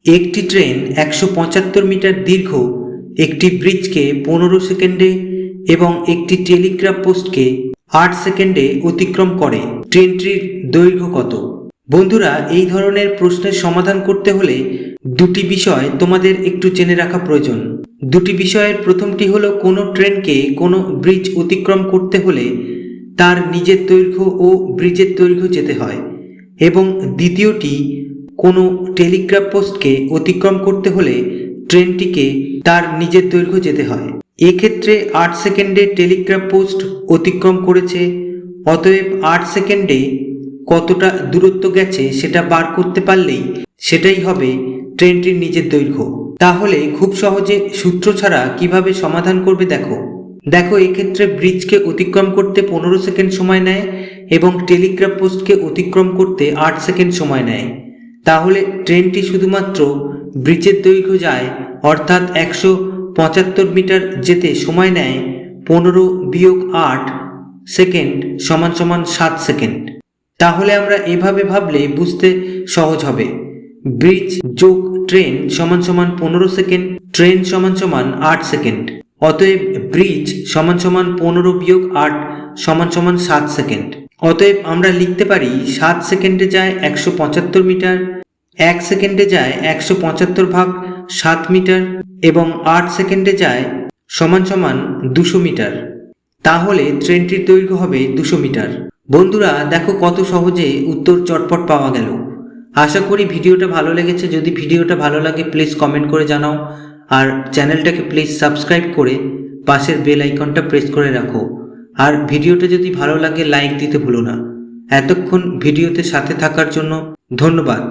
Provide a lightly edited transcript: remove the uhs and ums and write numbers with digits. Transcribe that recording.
একটি train 175 metre দীর্ঘ একটি ব্রিজকে 15 সেকেন্ডে এবং একটি টেলিগ্রাফ পোস্টকে 8 সেকেন্ডে অতিক্রম করে। ট্রেনটির দৈর্ঘ্য কত? বন্ধুরা, এই ধরনের প্রশ্নের সমাধান করতে হলে দুটি বিষয় তোমাদের একটু জেনে রাখা প্রয়োজন। দুটি বিষয়ের প্রথমটি হলো কোনো ট্রেনকে কোনো ব্রিজ অতিক্রম করতে হলে তার নিজের দৈর্ঘ্য ও ব্রিজের দৈর্ঘ্য যেতে হয়, এবং দ্বিতীয়টি কোনো টেলিগ্রাফ পোস্টকে অতিক্রম করতে হলে ট্রেনটিকে তার নিজের দৈর্ঘ্য যেতে হয়। এক্ষেত্রে 8 সেকেন্ডে টেলিগ্রাফ পোস্ট অতিক্রম করেছে, অতএব 8 সেকেন্ডে কতটা দূরত্ব গেছে সেটা বার করতে পারলেই সেটাই হবে ট্রেনটির নিজের দৈর্ঘ্য। তাহলে খুব সহজে সূত্র ছাড়া কিভাবে সমাধান করবে দেখো এক্ষেত্রে ব্রিজকে অতিক্রম করতে 15 সেকেন্ড সময় নেয় এবং টেলিগ্রাফ পোস্টকে অতিক্রম করতে 8 সেকেন্ড সময় নেয়। তাহলে ট্রেনটি শুধুমাত্র ব্রিজের দৈর্ঘ্য যায়, অর্থাৎ 175 মিটার যেতে সময় নেয় 15 বিয়োগ 8 সেকেন্ড সমান সমান 7 সেকেন্ড। তাহলে আমরা এভাবে ভাবলে বুঝতে সহজ হবে। ব্রিজ যোগ ট্রেন সমান সমান 15 সেকেন্ড, ট্রেন সমান সমান 8 সেকেন্ড। অতএব ব্রিজ সমান সমান 15 বিয়োগ 8 সমান সমান 7 সেকেন্ড। অতএব আমরা লিখতে পারি 7 সেকেন্ডে যায় 175 মিটার, 1 সেকেন্ডে যায় 175 ভাগ 7 মিটার এবং 8 সেকেন্ডে যায় সমান সমান 200 মিটার। তাহলে ট্রেনটির দৈর্ঘ্য হবে 200 মিটার। বন্ধুরা, দেখো কত সহজে উত্তর চটপট পাওয়া গেল। আশা করি ভিডিওটা ভালো লেগেছে। যদি ভিডিওটা ভালো লাগে প্লিজ কমেন্ট করে জানাও, আর চ্যানেলটাকে প্লিজ সাবস্ক্রাইব করে পাশের বেল আইকনটা প্রেস করে রাখো। আর ভিডিওটা যদি ভালো লাগে লাইক দিতে ভুলো না। এতক্ষণ ভিডিওতে সাথে থাকার জন্য ধন্যবাদ।